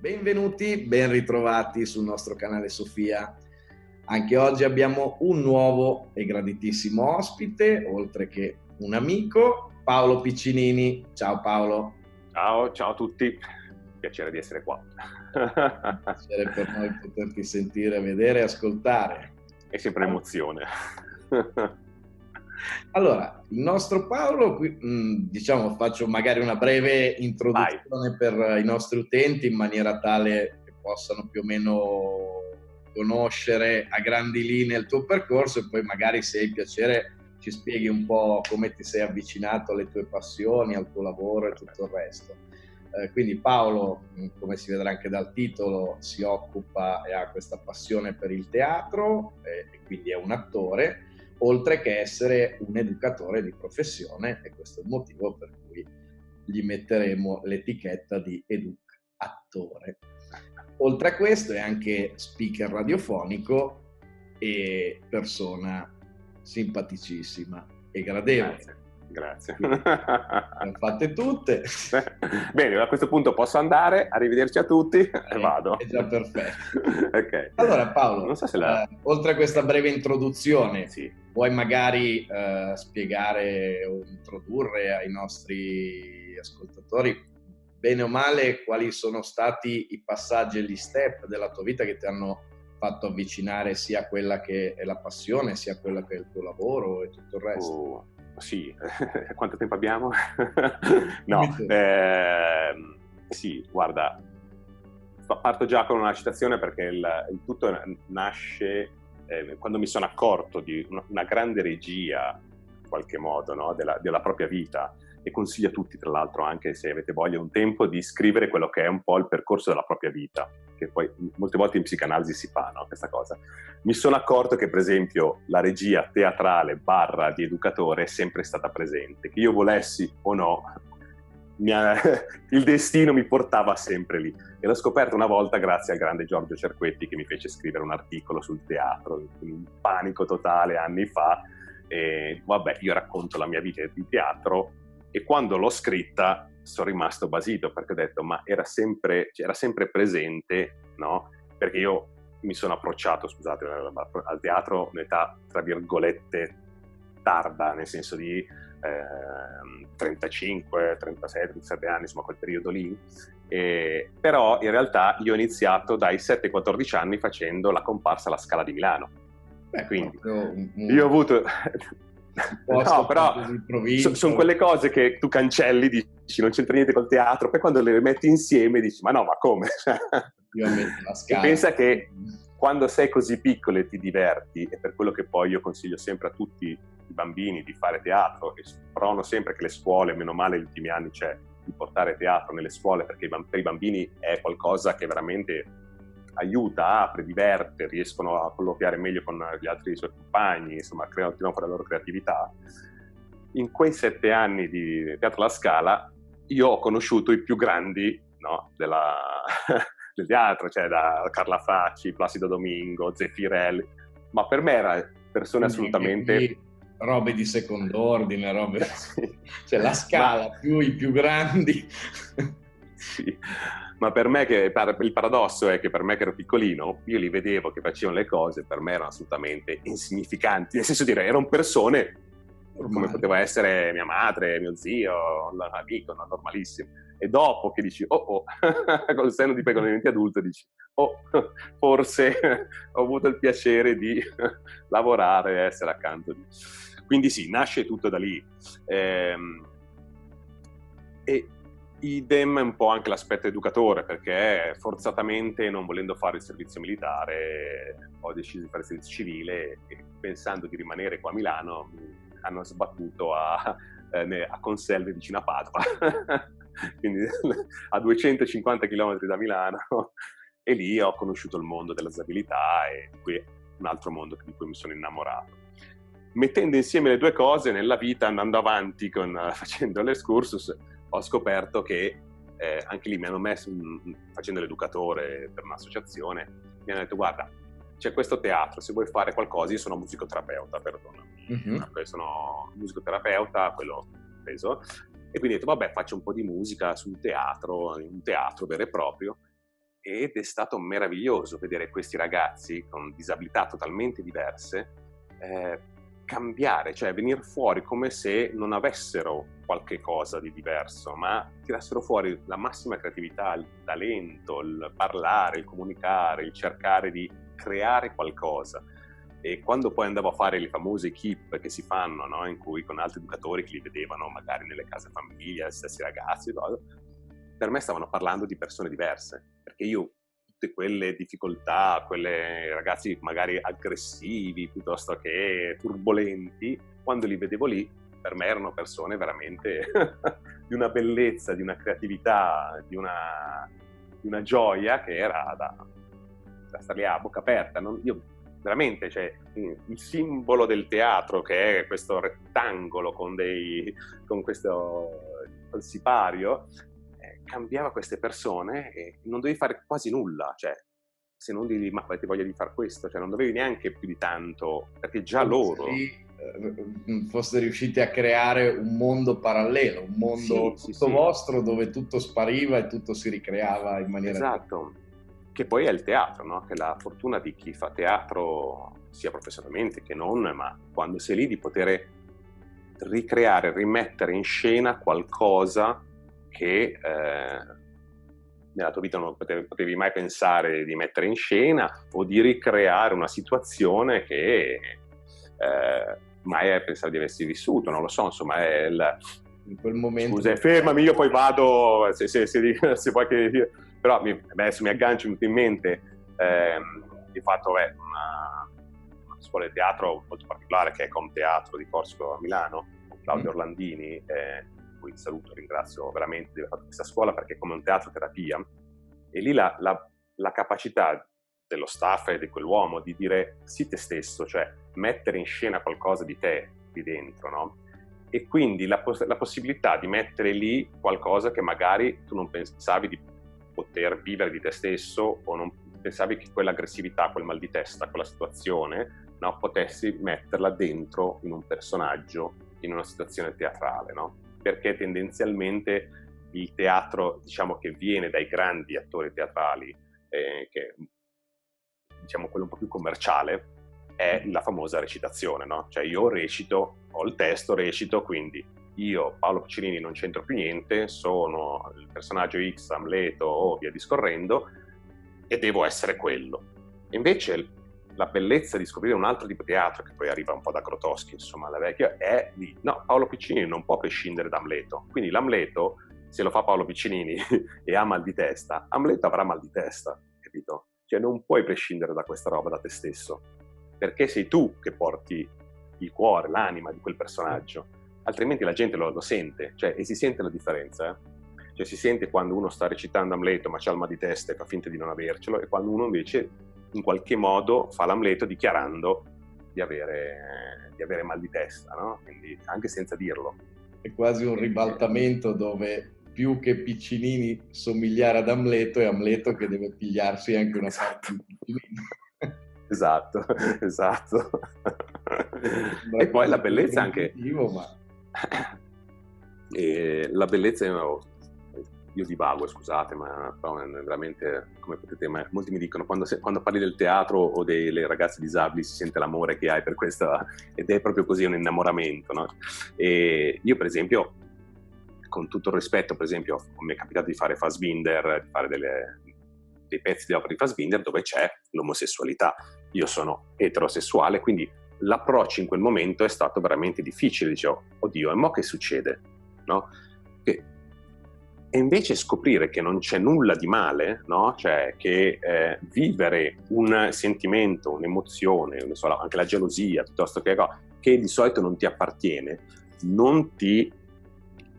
Benvenuti, ben ritrovati sul nostro canale Sofia. Anche oggi abbiamo un nuovo e graditissimo ospite, oltre che un amico, Paolo Piccinini. Ciao Paolo. Ciao a tutti, piacere di essere qua. Piacere per noi poterti sentire, vedere e ascoltare. È sempre emozione. Allora, il nostro Paolo, faccio magari una breve introduzione per i nostri utenti in maniera tale che possano più o meno conoscere a grandi linee il tuo percorso e poi magari, se hai piacere, ci spieghi un po' come ti sei avvicinato alle tue passioni, al tuo lavoro e tutto il resto. Quindi Paolo, come si vedrà anche dal titolo, si occupa e ha questa passione per il teatro e quindi è un attore, oltre che essere un educatore di professione, e questo è il motivo per cui gli metteremo l'etichetta di educatore. Oltre a questo è anche speaker radiofonico e persona simpaticissima e gradevole. Grazie. Le fatte tutte. Bene, a questo punto posso andare, arrivederci a tutti e vado. È già perfetto. Okay. Allora Paolo, non so se oltre a questa breve introduzione, sì. Vuoi magari spiegare o introdurre ai nostri ascoltatori, bene o male, quali sono stati i passaggi e gli step della tua vita che ti hanno fatto avvicinare sia a quella che è la passione, sia a quella che è il tuo lavoro e tutto il resto? Sì, quanto tempo abbiamo? No, sì, guarda, parto già con una citazione perché il tutto nasce quando mi sono accorto di una grande regia, in qualche modo, no? della propria vita, e consiglio a tutti, tra l'altro, anche se avete voglia un tempo, di scrivere quello che è un po' il percorso della propria vita, che poi molte volte in psicanalisi si fa, no? Questa cosa. Mi sono accorto che, per esempio, la regia teatrale / di educatore è sempre stata presente, che io volessi o no, il destino mi portava sempre lì, e l'ho scoperto una volta grazie al grande Giorgio Cerquetti, che mi fece scrivere un articolo sul teatro in un panico totale anni fa, e vabbè, io racconto la mia vita di teatro, e quando l'ho scritta sono rimasto basito, perché ho detto ma era sempre presente, no? Perché io mi sono approcciato, scusate, al teatro un'età tra virgolette tarda, nel senso di 35, 36, 37 anni, insomma quel periodo lì, però in realtà io ho iniziato dai 7-14 anni facendo la comparsa alla Scala di Milano. Quindi io ho avuto no, però sono quelle cose che tu cancelli, dici non c'entra niente col teatro, poi quando le rimetti insieme dici ma come? E pensa che quando sei così piccolo e ti diverti, e per quello che poi io consiglio sempre a tutti i bambini di fare teatro, e prono sempre che le scuole, meno male gli ultimi anni c'è, di portare teatro nelle scuole, perché per i bambini è qualcosa che veramente aiuta, apre, diverte, riescono a colloquiare meglio con gli altri suoi compagni, insomma tirano fuori la loro creatività. In quei 7 anni di Teatro alla Scala io ho conosciuto i più grandi, no, del teatro, cioè da Carla Facci, Placido Domingo, Zeffirelli, ma per me erano persone assolutamente... robe di second'ordine, robe... cioè la Scala, più i più grandi... Sì, ma per me il paradosso è che per me che ero piccolino, io li vedevo che facevano le cose, per me erano assolutamente insignificanti, nel senso di dire, erano persone come poteva essere mia madre, mio zio, un amico, no, normalissimo. E dopo che dici, col senno di poi quando diventi adulto dici, forse ho avuto il piacere di lavorare e essere accanto di... Quindi sì, nasce tutto da lì. E idem un po' anche l'aspetto educatore, perché forzatamente, non volendo fare il servizio militare, ho deciso di fare il servizio civile, e pensando di rimanere qua a Milano mi hanno sbattuto a Conselve, vicino a Padova, quindi a 250 km da Milano, e lì ho conosciuto il mondo della disabilità, e qui un altro mondo di cui mi sono innamorato. Mettendo insieme le due cose nella vita, andando avanti facendo l'excursus, ho scoperto che anche lì mi hanno messo, facendo l'educatore per un'associazione, mi hanno detto guarda, c'è questo teatro, se vuoi fare qualcosa, io sono musicoterapeuta, perdonami, sono musicoterapeuta, quello ho preso, e quindi ho detto vabbè, faccio un po' di musica sul teatro, in un teatro vero e proprio, ed è stato meraviglioso vedere questi ragazzi con disabilità totalmente diverse cambiare, cioè venire fuori come se non avessero qualche cosa di diverso, ma tirassero fuori la massima creatività, il talento, il parlare, il comunicare, il cercare di creare qualcosa. E quando poi andavo a fare le famose keep che si fanno, no? In cui con altri educatori che li vedevano magari nelle case famiglia, stessi ragazzi, per me stavano parlando di persone diverse, perché io tutte quelle difficoltà, quelle ragazzi magari aggressivi piuttosto che turbolenti, quando li vedevo lì, per me erano persone veramente di una bellezza, di una creatività, di una gioia che era da stare lì a bocca aperta. Io veramente, cioè, il simbolo del teatro, che è questo rettangolo con questo col sipario, cambiava queste persone e non dovevi fare quasi nulla, cioè se non devi, ma avete voglia di fare questo, cioè non dovevi neanche più di tanto, perché già loro foste riusciti a creare un mondo parallelo, un mondo tutto vostro, dove tutto spariva e tutto si ricreava in maniera esatto, che poi è il teatro, no? Che è la fortuna di chi fa teatro sia professionalmente che non, ma quando sei lì di poter ricreare, rimettere in scena qualcosa che nella tua vita non potevi mai pensare di mettere in scena, o di ricreare una situazione che mai pensavi di aversi vissuto, non lo so, insomma in quel momento. Scusa, fermami, io poi vado se vuoi che... Però adesso mi aggancio in mente, di fatto una scuola di teatro molto particolare che è Comteatro di Corsico a Milano, con Claudio Orlandini, cui saluto, ringrazio veramente di aver fatto questa scuola, perché è come un teatro terapia, e lì la capacità dello staff e di quell'uomo di dire sì te stesso, cioè mettere in scena qualcosa di te lì dentro, no? E quindi la possibilità di mettere lì qualcosa che magari tu non pensavi di poter vivere di te stesso, o non pensavi che quell'aggressività, quel mal di testa, quella situazione, no, potessi metterla dentro in un personaggio, in una situazione teatrale, no? Perché tendenzialmente il teatro, diciamo, che viene dai grandi attori teatrali, che diciamo quello un po' più commerciale, è la famosa recitazione, no? Cioè io recito, ho il testo, recito, quindi io, Paolo Piccinini, non c'entro più niente, sono il personaggio X, Amleto o via discorrendo, e devo essere quello. Invece la bellezza di scoprire un altro tipo di teatro, che poi arriva un po' da Grotowski, insomma, la vecchia, è di no, Paolo Piccinini non può prescindere da Amleto. Quindi l'Amleto, se lo fa Paolo Piccinini e ha mal di testa, Amleto avrà mal di testa, capito? Cioè non puoi prescindere da questa roba, da te stesso, perché sei tu che porti il cuore, l'anima di quel personaggio, altrimenti la gente lo sente, cioè, e si sente la differenza, Cioè si sente quando uno sta recitando Amleto ma c'ha il mal di testa e fa finta di non avercelo, e quando uno invece in qualche modo fa l'Amleto dichiarando di avere mal di testa, no? Quindi anche senza dirlo. È quasi un ribaltamento dove più che Piccinini somigliare ad Amleto, è Amleto che deve pigliarsi anche una parte di Piccinini. Esatto. E poi la bellezza anche... la bellezza, io divago, scusate, ma veramente, come potete, ma molti mi dicono, quando parli del teatro o delle ragazze disabili si sente l'amore che hai per questa, ed è proprio così, un innamoramento, no? E io per esempio, con tutto il rispetto, per esempio mi è capitato di fare Fassbinder, di fare dei pezzi di opera di Fassbinder dove c'è l'omosessualità. Io sono eterosessuale, quindi l'approccio in quel momento è stato veramente difficile. Dicevo, oddio, e mo che succede? No? E invece scoprire che non c'è nulla di male, no? Cioè che vivere un sentimento, un'emozione, anche la gelosia, piuttosto che di solito non ti appartiene, non ti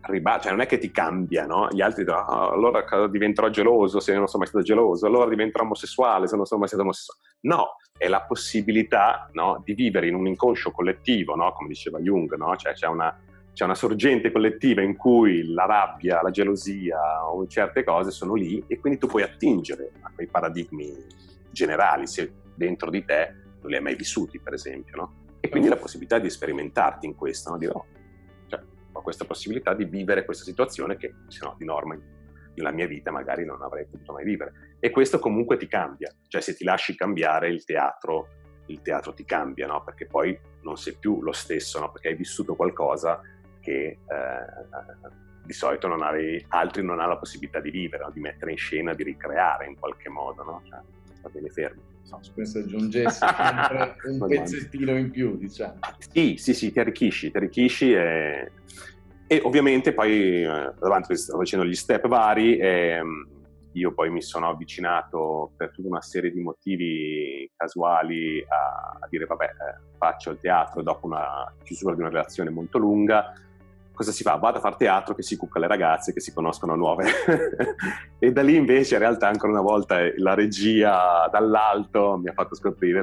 cioè non è che ti cambia, no? Gli altri dicono, allora diventerò geloso se non sono mai stato geloso, allora diventerò omosessuale se non sono mai stato omosessuale. No, è la possibilità, no, di vivere in un inconscio collettivo, no? Come diceva Jung, no? Cioè c'è una sorgente collettiva in cui la rabbia, la gelosia o certe cose sono lì, e quindi tu puoi attingere a quei paradigmi generali se dentro di te non li hai mai vissuti, per esempio, no? E quindi la possibilità di sperimentarti in questo, no? Dire, ho questa possibilità di vivere questa situazione che se no di norma la mia vita magari non avrei potuto mai vivere. E questo comunque ti cambia, cioè se ti lasci cambiare il teatro ti cambia, no? Perché poi non sei più lo stesso, no? Perché hai vissuto qualcosa che di solito altri non hanno la possibilità di vivere, no? Di mettere in scena, di ricreare in qualche modo, no? Cioè, va bene fermo. Penso aggiungessi sempre un pezzettino in più, diciamo. Sì, ti arricchisci e ovviamente poi davanti sto facendo gli step vari e io poi mi sono avvicinato per tutta una serie di motivi casuali a dire vabbè, faccio il teatro dopo una chiusura di una relazione molto lunga. Cosa si fa? Vado a fare teatro, che si cucca le ragazze, che si conoscono nuove. E da lì invece in realtà ancora una volta la regia dall'alto mi ha fatto scoprire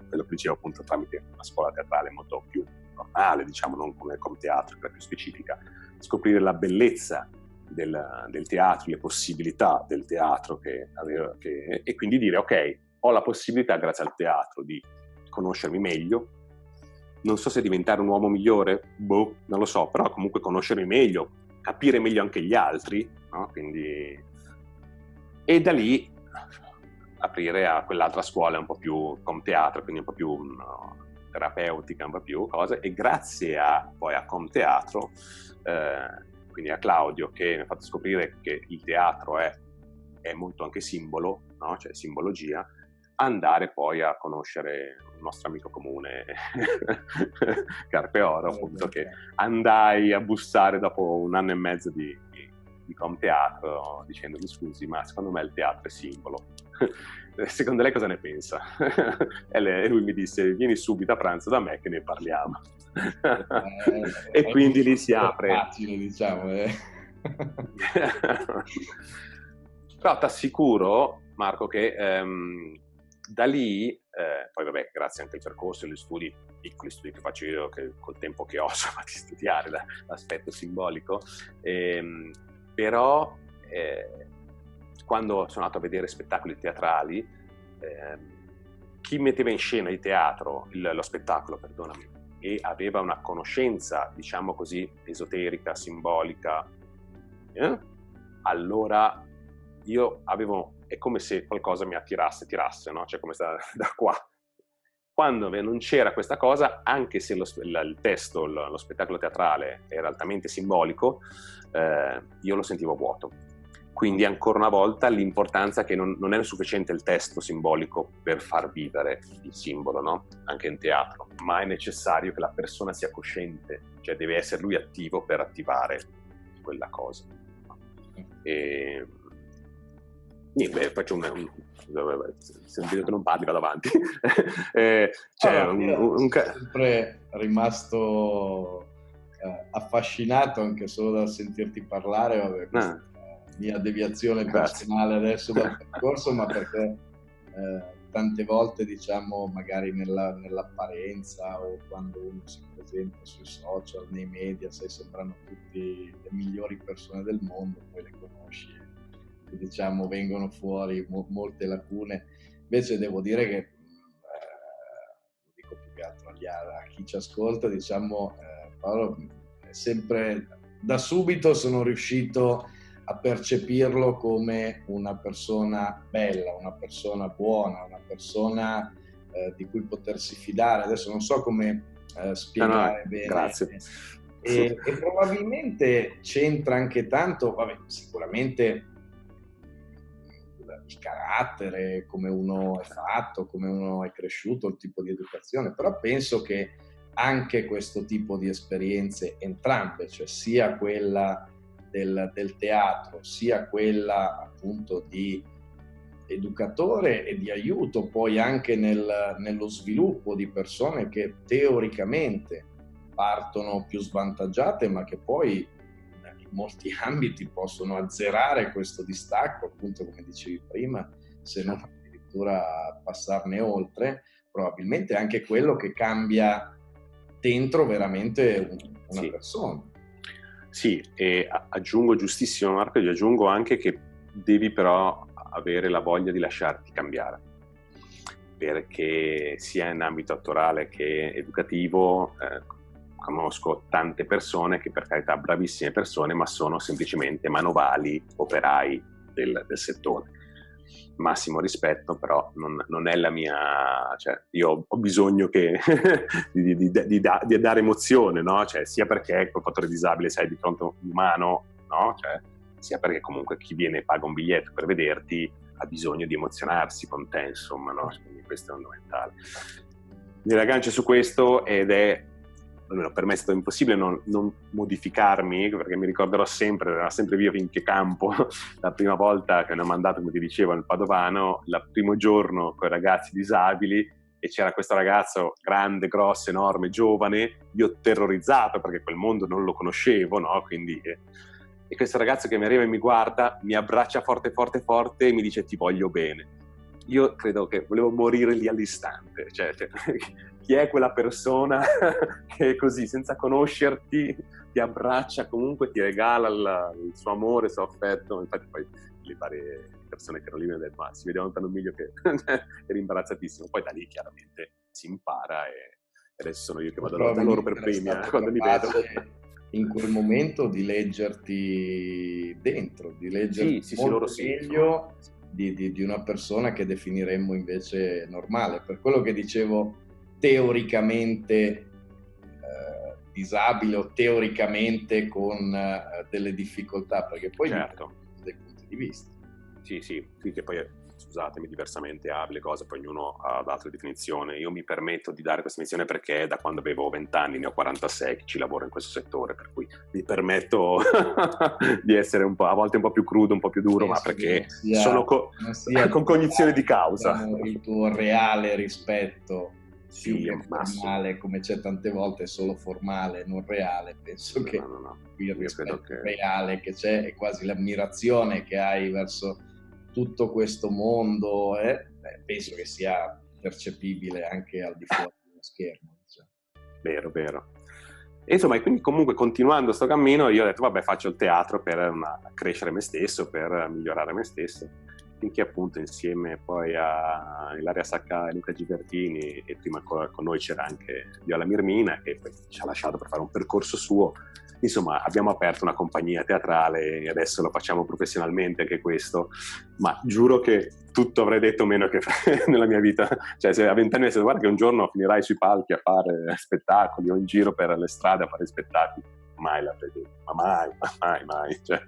quello che dicevo appunto tramite una scuola teatrale molto più normale, diciamo, non come teatro, che era più specifica, scoprire la bellezza del teatro, le possibilità del teatro e quindi dire ok, ho la possibilità grazie al teatro di conoscermi meglio. Non so se diventare un uomo migliore, non lo so, però comunque conoscermi meglio, capire meglio anche gli altri, no? Quindi... E da lì aprire a quell'altra scuola un po' più com teatro, quindi un po' più terapeutica, un po' più cose, e grazie poi a com teatro, quindi a Claudio che mi ha fatto scoprire che il teatro è molto anche simbolo, no? Cioè simbologia, andare poi a conoscere il nostro amico comune Carpeoro, appunto, che andai a bussare dopo 1 anno e mezzo di com teatro dicendogli scusi, ma secondo me il teatro è simbolo. Secondo lei cosa ne pensa? E lui mi disse vieni subito a pranzo da me che ne parliamo. E quindi lì si apre. Facile, diciamo. Però ti assicuro, Marco, che da lì, poi vabbè, grazie anche al percorso e agli studi, piccoli studi che faccio io, che col tempo che ho, insomma, di studiare l'aspetto simbolico, però quando sono andato a vedere spettacoli teatrali, chi metteva in scena il teatro, lo spettacolo, perdonami, e aveva una conoscenza, diciamo così, esoterica, simbolica, allora io è come se qualcosa mi tirasse, no? Cioè come da qua. Quando non c'era questa cosa, anche se il testo, lo spettacolo teatrale era altamente simbolico, io lo sentivo vuoto. Quindi ancora una volta l'importanza che non è sufficiente il testo simbolico per far vivere il simbolo, no? Anche in teatro, ma è necessario che la persona sia cosciente, cioè deve essere lui attivo per attivare quella cosa. E niente, faccio se vedo che non parli vado avanti. Sempre rimasto affascinato anche solo dal sentirti parlare, vabbè, mia deviazione personale adesso dal percorso, ma perché tante volte, diciamo, magari nell'apparenza o quando uno si presenta sui social, nei media, sembrano tutti le migliori persone del mondo, poi le conosci e diciamo vengono fuori molte lacune. Invece devo dire che lo dico più che altro a chi ci ascolta, diciamo, Paolo sempre da subito sono riuscito a percepirlo come una persona bella, una persona buona, una persona di cui potersi fidare. Adesso non so come spiegare bene. Grazie. E probabilmente c'entra anche tanto, vabbè, sicuramente il carattere, come uno è fatto, come uno è cresciuto, il tipo di educazione, però penso che anche questo tipo di esperienze, entrambe, cioè sia quella del teatro, sia quella appunto di educatore e di aiuto poi anche nello sviluppo di persone che teoricamente partono più svantaggiate, ma che poi in molti ambiti possono azzerare questo distacco, appunto come dicevi prima, se non addirittura passarne oltre, probabilmente è anche quello che cambia dentro veramente una persona. Sì, e aggiungo, giustissimo Marco, gli aggiungo anche che devi però avere la voglia di lasciarti cambiare, perché sia in ambito attorale che educativo conosco tante persone che, per carità, bravissime persone, ma sono semplicemente manovali, operai del settore. Massimo rispetto, però non è la mia, cioè io ho bisogno di dare emozione, no? Cioè, sia perché col fattore disabile sei di fronte a un umano, no? Cioè, sia perché comunque chi viene e paga un biglietto per vederti ha bisogno di emozionarsi con te, insomma, no? Quindi questo è fondamentale. Mi raggancio su questo ed è, almeno per me è stato impossibile non modificarmi, perché mi ricorderò sempre, era sempre via finché campo, la prima volta che mi hanno mandato, come ti dicevo, nel Padovano, il primo giorno con i ragazzi disabili, e c'era questo ragazzo grande, grosso, enorme, giovane, io terrorizzato perché quel mondo non lo conoscevo, no? Quindi, e questo ragazzo che mi arriva e mi guarda, mi abbraccia forte forte forte e mi dice ti voglio bene. Io credo che volevo morire lì all'istante, cioè chi è quella persona che così, senza conoscerti, ti abbraccia, comunque ti regala il suo amore, il suo affetto. Infatti poi le varie persone che erano lì mi hanno detto ma si vedevano tanto meglio che eri imbarazzatissimo. Poi da lì chiaramente si impara e adesso sono io che vado da loro per primi quando li vedo. In quel momento di leggerti dentro, di leggerti molto meglio di una persona che definiremmo invece normale. Per quello che dicevo, teoricamente disabile o teoricamente con delle difficoltà, perché poi certo, dei punti di vista. Sì, che poi scusatemi, diversamente le cose, poi ognuno ha altre definizioni. Io mi permetto di dare questa definizione perché da quando avevo 20 anni, ne ho 46, che ci lavoro in questo settore, per cui mi permetto di essere un po', a volte un po' più crudo, un po' più duro, ma perché sono con cognizione di causa. Il tuo reale rispetto, più che formale, come c'è tante volte, è solo formale, non reale. Penso che il rispetto reale che c'è è quasi l'ammirazione che hai verso tutto questo mondo, penso che sia percepibile anche al di fuori dello schermo. Diciamo. Vero. E insomma, e quindi comunque continuando sto cammino, io ho detto vabbè, faccio il teatro per crescere me stesso, per migliorare me stesso, finché appunto insieme poi a Ilaria Sacca e Luca Gibertini, e prima con noi c'era anche Viola Mirmina, che poi ci ha lasciato per fare un percorso suo. Insomma, abbiamo aperto una compagnia teatrale e adesso lo facciamo professionalmente anche questo, ma giuro che tutto avrei detto meno che nella mia vita. Cioè, se a 20 anni mi detto guarda che un giorno finirai sui palchi a fare spettacoli o in giro per le strade a fare spettacoli, mai l'avrei detto, ma mai. Cioè,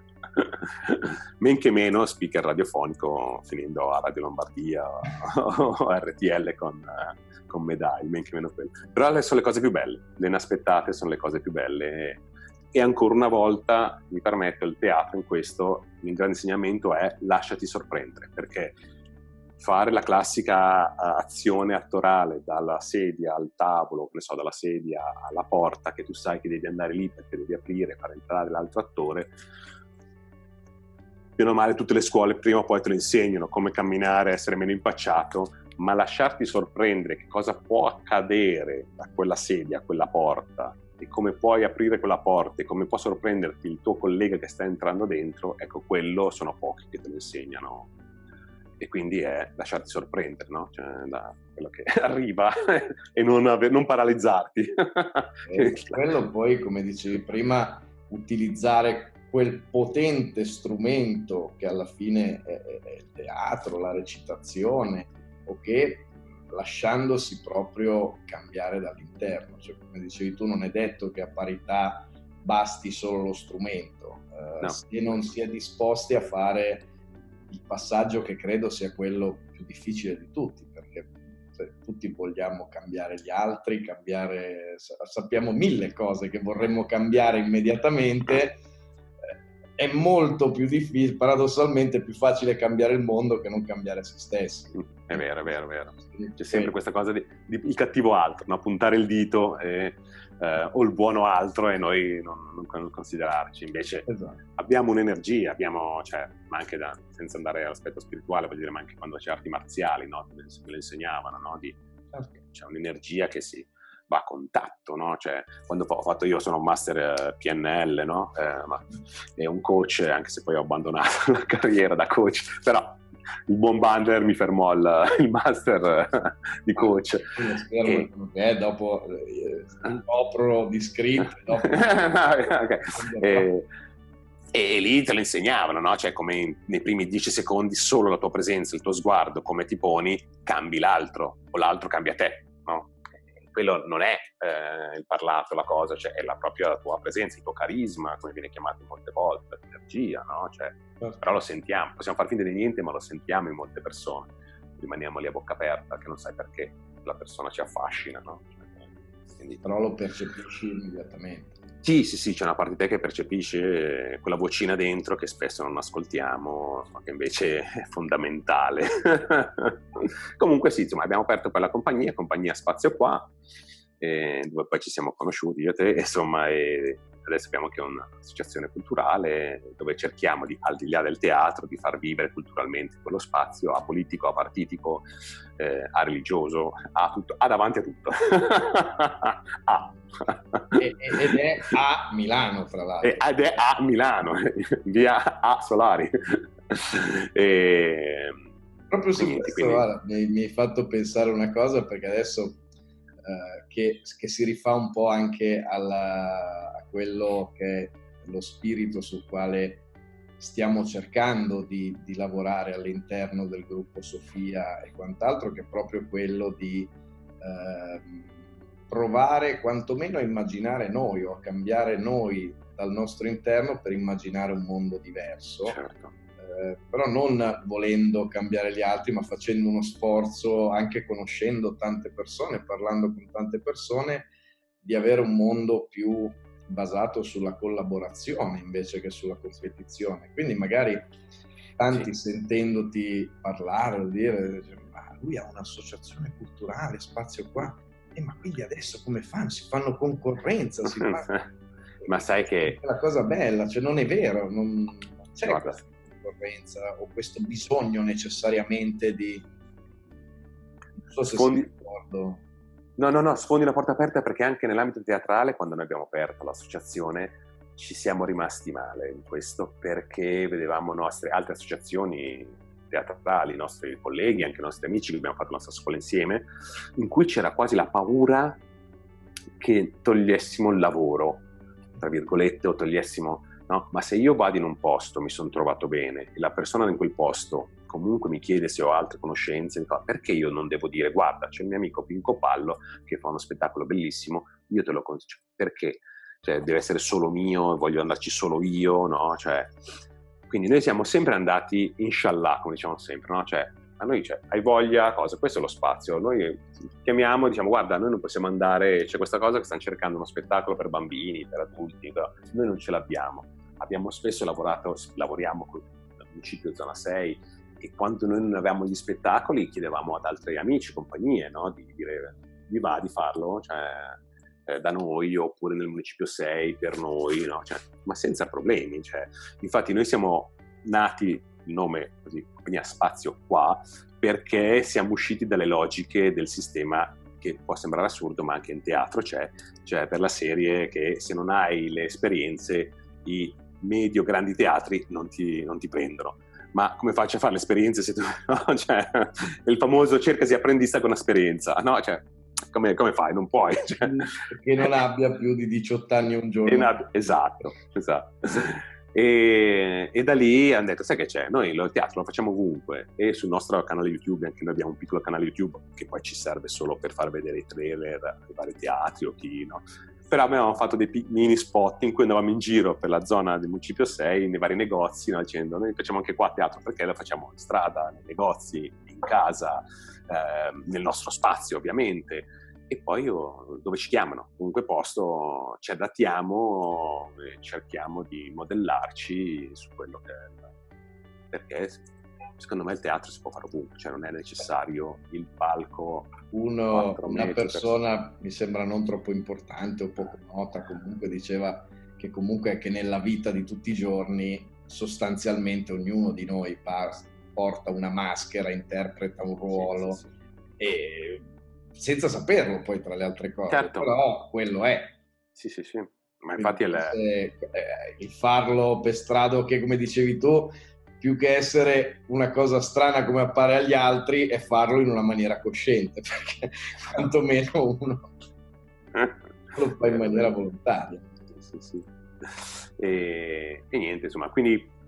men che meno speaker radiofonico finendo a Radio Lombardia o a RTL con medaglie, men che meno quello. Però sono le cose più belle, le inaspettate sono le cose più belle. E ancora una volta mi permetto, il teatro in questo, il grande insegnamento è lasciati sorprendere, perché fare la classica azione attorale dalla sedia al tavolo, ne so, dalla sedia alla porta, che tu sai che devi andare lì perché devi aprire, far entrare l'altro attore, meno male tutte le scuole prima o poi te lo insegnano, come camminare, essere meno impacciato, ma lasciarti sorprendere che cosa può accadere a quella sedia, a quella porta, e come puoi aprire quella porta e come può sorprenderti il tuo collega che sta entrando dentro, ecco, quello sono pochi che te lo insegnano. E quindi è lasciarti sorprendere, no? Cioè, da quello che arriva e non paralizzarti. Quello poi, come dicevi prima, utilizzare quel potente strumento che alla fine è il teatro, la recitazione, o che lasciandosi proprio cambiare dall'interno. Cioè, come dicevi tu, non è detto che a parità basti solo lo strumento, no. Se non si è disposti a fare il passaggio che credo sia quello più difficile di tutti, perché tutti vogliamo cambiare gli altri, sappiamo 1000 cose che vorremmo cambiare immediatamente. È molto più difficile, paradossalmente è più facile cambiare il mondo che non cambiare se stessi. È vero. C'è sempre questa cosa di il cattivo altro, no? Puntare il dito o il buono altro e noi non considerarci. Invece abbiamo un'energia, cioè, ma anche senza andare all'aspetto spirituale, voglio dire, ma anche quando c'è arti marziali, no? Me le insegnavano, no? C'è un'energia che si va a contatto, no? Cioè, quando ho fatto io sono un master PNL, no? E un coach, anche se poi ho abbandonato la carriera da coach, però il buon Bandler mi fermò il master di coach. Dopo scopro di scritto. Okay. E lì te lo insegnavano, no? Cioè, come nei primi 10 secondi solo la tua presenza, il tuo sguardo, come ti poni, cambi l'altro, o l'altro cambia te, no? Quello non è il parlato, la cosa, cioè è la propria tua presenza, il tuo carisma, come viene chiamato molte volte, l'energia, no? Cioè, però lo sentiamo, possiamo far finta di niente, ma lo sentiamo in molte persone. Rimaniamo lì a bocca aperta, che non sai perché la persona ci affascina, no? Quindi, però lo percepisci immediatamente. Sì, c'è una parte di te che percepisce quella vocina dentro che spesso non ascoltiamo, ma che invece è fondamentale. Comunque sì, insomma, abbiamo aperto per la compagnia Spazio Qua, dove poi ci siamo conosciuti io e te, insomma, e adesso abbiamo anche un'associazione culturale dove cerchiamo di, al di là del teatro, di far vivere culturalmente quello spazio, apolitico, apartitico, religioso, davanti a tutto. Ed è a Milano, tra l'altro. Ed è a Milano, via A Solari. Proprio su questo, quindi... guarda, mi hai fatto pensare una cosa, perché adesso che si rifà un po' anche a quello che è lo spirito sul quale stiamo cercando di lavorare all'interno del gruppo Sofia e quant'altro, che è proprio quello di provare quantomeno a immaginare noi o a cambiare noi dal nostro interno per immaginare un mondo diverso. Certo. Però non volendo cambiare gli altri, ma facendo uno sforzo, anche conoscendo tante persone, parlando con tante persone, di avere un mondo più basato sulla collaborazione invece che sulla competizione. Quindi magari tanti sentendoti parlare o dire, ma lui ha un'associazione culturale, Spazio Qua, ma quindi adesso come fanno? Si fanno concorrenza, si fa... Ma sai che... È la cosa bella, cioè non è vero, non c'è questa concorrenza o questo bisogno necessariamente di... Non so se sfondi... si ricordo. No, sfondi una porta aperta, perché anche nell'ambito teatrale, quando noi abbiamo aperto l'associazione, ci siamo rimasti male in questo, perché vedevamo altre associazioni teatrali, i nostri colleghi, anche i nostri amici che abbiamo fatto la nostra scuola insieme, in cui c'era quasi la paura che togliessimo il lavoro, tra virgolette, o togliessimo, no? Ma se io vado in un posto, mi sono trovato bene, e la persona in quel posto comunque mi chiede se ho altre conoscenze, perché io non devo dire, guarda, c'è il mio amico Pinco Pallo che fa uno spettacolo bellissimo, io te lo consiglio, perché? Cioè, deve essere solo mio, voglio andarci solo io, no? Cioè, quindi noi siamo sempre andati inshallah, come diciamo sempre, no? Cioè, a noi hai voglia, cosa? Questo è lo spazio. Noi chiamiamo, diciamo, guarda, noi non possiamo andare, c'è questa cosa che stanno cercando uno spettacolo per bambini, per adulti, però noi non ce l'abbiamo. Abbiamo spesso lavoriamo con il municipio Zona 6, e quando noi non avevamo gli spettacoli chiedevamo ad altri amici, compagnie, no? Di dire, vi va di farlo? Cioè, da noi, oppure nel municipio 6 per noi, no? Cioè, ma senza problemi. Cioè, infatti noi siamo nati, il nome così, compagnia Spazio Qua, perché siamo usciti dalle logiche del sistema, che può sembrare assurdo, ma anche in teatro c'è, cioè per la serie che se non hai le esperienze, i medio-grandi teatri non ti prendono. Ma come faccio a fare l'esperienza se tu... No? Cioè, il famoso cercasi apprendista con esperienza, no? Cioè, come fai? Non puoi. Cioè... Che non abbia più di 18 anni un giorno. Esatto. E da lì hanno detto, sai che c'è? Noi il teatro lo facciamo ovunque, e sul nostro canale YouTube, anche noi abbiamo un piccolo canale YouTube che poi ci serve solo per far vedere i trailer ai vari teatri o chi, no? Però abbiamo fatto dei mini spot in cui andavamo in giro per la zona del municipio 6, nei vari negozi, no? Dicendo, noi facciamo anche qua teatro, perché lo facciamo in strada, nei negozi, in casa, nel nostro spazio ovviamente, e poi dove ci chiamano, comunque posto, ci adattiamo e cerchiamo di modellarci su quello che è, perché secondo me il teatro si può fare ovunque, cioè non è necessario il palco. Una persona, mi sembra non troppo importante o poco nota, comunque diceva che comunque che nella vita di tutti i giorni sostanzialmente ognuno di noi porta una maschera, interpreta un ruolo, sì. E senza saperlo poi tra le altre cose, certo. Però quello è. Sì. Ma infatti il farlo per strada, che come dicevi tu, più che essere una cosa strana come appare agli altri, è farlo in una maniera cosciente, perché quantomeno uno lo fa in maniera volontaria. Sì. E niente, insomma, quindi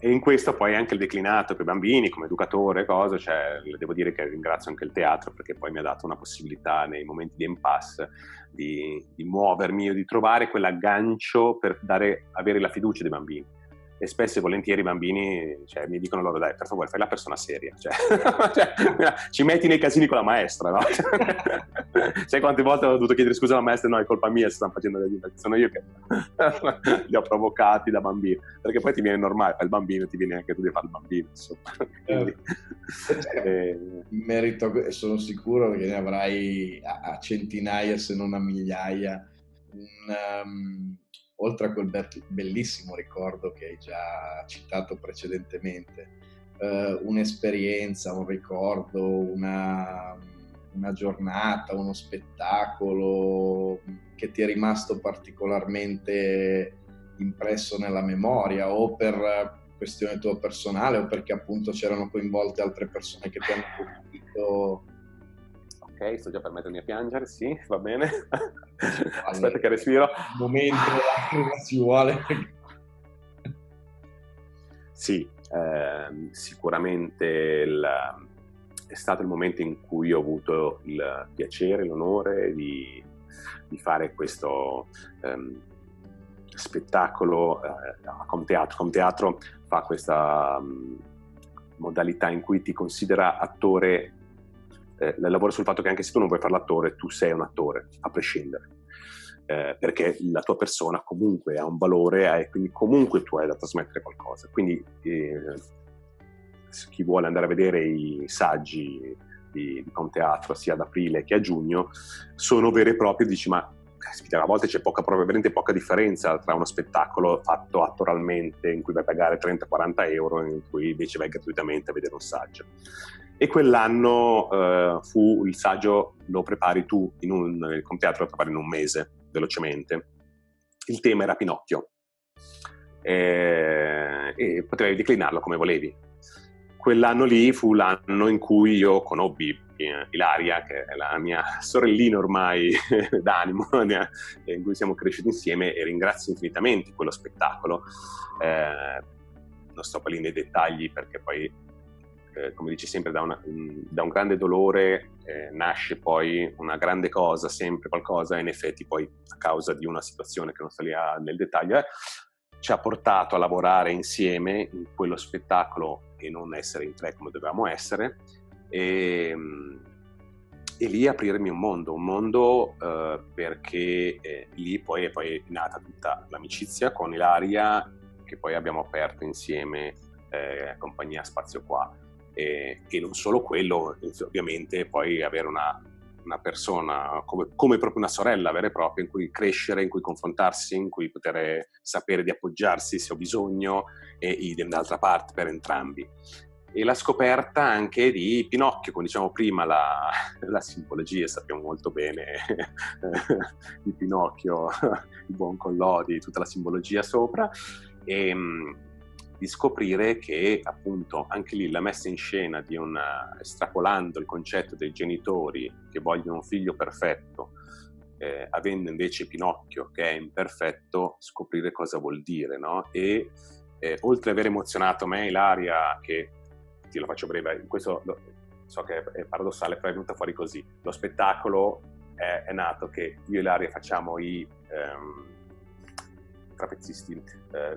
e in questo poi anche il declinato per i bambini come educatore, cioè, devo dire che ringrazio anche il teatro, perché poi mi ha dato una possibilità nei momenti di impasse di muovermi o di trovare quell'aggancio per avere la fiducia dei bambini. E spesso e volentieri i bambini, cioè, mi dicono loro: dai, per favore, fai la persona seria, cioè, ci metti nei casini con la maestra, no? Sai quante volte ho dovuto chiedere scusa alla maestra? No, è colpa mia se stanno facendo le perché sono io che li ho provocati da bambino, perché poi ti viene normale, fai il bambino, ti viene anche tu di fare il bambino, insomma. Quindi, in merito, e sono sicuro che ne avrai a centinaia se non a migliaia, oltre a quel bellissimo ricordo che hai già citato precedentemente, un'esperienza, un ricordo, una giornata, uno spettacolo che ti è rimasto particolarmente impresso nella memoria, o per questione tua personale o perché appunto c'erano coinvolte altre persone che ti hanno colpito? Ok, sto già per mettermi a piangere, sì, va bene. Aspetta che respiro. Un momento, ci vuole. Sì, sicuramente è stato il momento in cui ho avuto il piacere, l'onore di fare questo spettacolo a Comteatro. Comteatro fa questa modalità in cui ti considera attore. Lavoro sul fatto che anche se tu non vuoi fare l'attore, tu sei un attore, a prescindere, perché la tua persona comunque ha un valore e quindi comunque tu hai da trasmettere qualcosa. Quindi chi vuole andare a vedere i saggi di Comteatro sia ad aprile che a giugno sono veri e propri, dici ma a volte c'è veramente poca differenza tra uno spettacolo fatto attoralmente in cui vai a pagare 30-40 euro e in cui invece vai gratuitamente a vedere un saggio. E quell'anno fu il saggio, lo prepari tu il Comteatro lo prepari in un mese, velocemente. Il tema era Pinocchio e potevi declinarlo come volevi. Quell'anno lì fu l'anno in cui io conobbi Ilaria, che è la mia sorellina ormai d'animo, in cui siamo cresciuti insieme, e ringrazio infinitamente quello spettacolo. Non sto lì nei dettagli perché poi, come dici sempre, da un grande dolore nasce poi una grande cosa, sempre qualcosa, e in effetti poi a causa di una situazione che non sto lì nel dettaglio ci ha portato a lavorare insieme in quello spettacolo e non essere in tre come dovevamo essere, e lì aprirmi un mondo perché lì poi è nata tutta l'amicizia con Ilaria, che poi abbiamo aperto insieme Compagnia Spazio Qua, e non solo quello, ovviamente poi avere una persona come proprio una sorella vera e propria, in cui crescere, in cui confrontarsi, in cui poter sapere di appoggiarsi se ho bisogno, e idem d'altra parte per entrambi. E la scoperta anche di Pinocchio, come diciamo prima, la simbologia, sappiamo molto bene di Pinocchio, il buon Collodi, tutta la simbologia sopra, e di scoprire che appunto anche lì la messa in scena di estrapolando il concetto dei genitori che vogliono un figlio perfetto, avendo invece Pinocchio che è imperfetto, scoprire cosa vuol dire, no? E oltre ad aver emozionato me, Ilaria, che ti lo faccio breve, questo so che è paradossale, però è venuta fuori così. Lo spettacolo è nato che io e Ilaria facciamo i trapezzisti,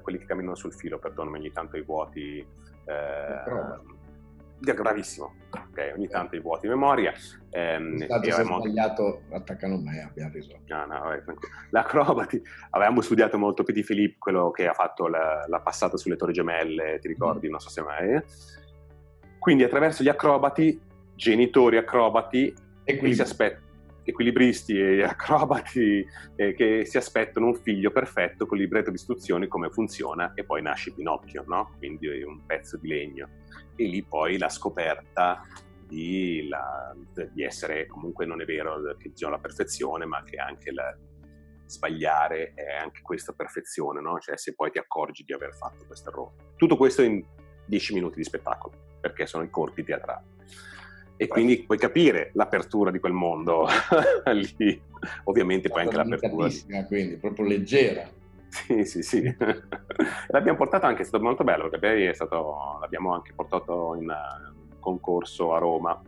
quelli che camminano sul filo, perdonami, ogni tanto i vuoti, bravissimo, ok, ogni tanto i vuoti di memoria. Sbagliato, attaccano me, abbiamo risolto. L'acrobati, avevamo studiato molto Petit Philippe, quello che ha fatto la passata sulle Torri Gemelle, ti ricordi? Non so se mai. Quindi attraverso gli acrobati, genitori acrobati, equilibristi e acrobati che si aspettano un figlio perfetto con il libretto di istruzioni, come funziona, e poi nasce Pinocchio, no? Quindi un pezzo di legno. E lì poi la scoperta di essere, comunque non è vero che bisogna la perfezione, ma che anche sbagliare è anche questa perfezione, no? Cioè se poi ti accorgi di aver fatto questo errore. Tutto questo in 10 minuti di spettacolo, perché sono i corti teatrali. E quindi puoi capire l'apertura di quel mondo lì. Ovviamente poi anche l'apertura. Quindi proprio leggera. Sì. L'abbiamo portato anche, è stato molto bello, perché l'abbiamo anche portato in concorso a Roma,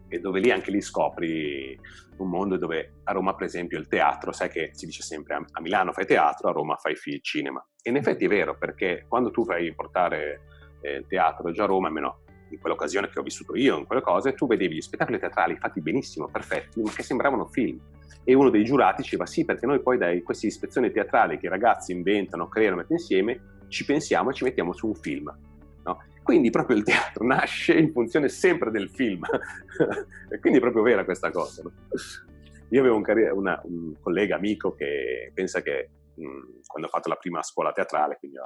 e dove anche lì scopri un mondo dove a Roma, per esempio, il teatro, sai che si dice sempre a Milano fai teatro, a Roma fai cinema. E in effetti è vero, perché quando tu fai portare il teatro già a Roma, almeno in quell'occasione che ho vissuto io, in quelle cose, tu vedevi gli spettacoli teatrali fatti benissimo, perfetti, ma che sembravano film. E uno dei giurati diceva sì, perché noi poi da queste ispezioni teatrali che i ragazzi inventano, creano, mettono insieme, ci pensiamo e ci mettiamo su un film, no? Quindi proprio il teatro nasce in funzione sempre del film. E quindi è proprio vera questa cosa, no? Io avevo un collega amico che pensa che quando ho fatto la prima scuola teatrale, quindi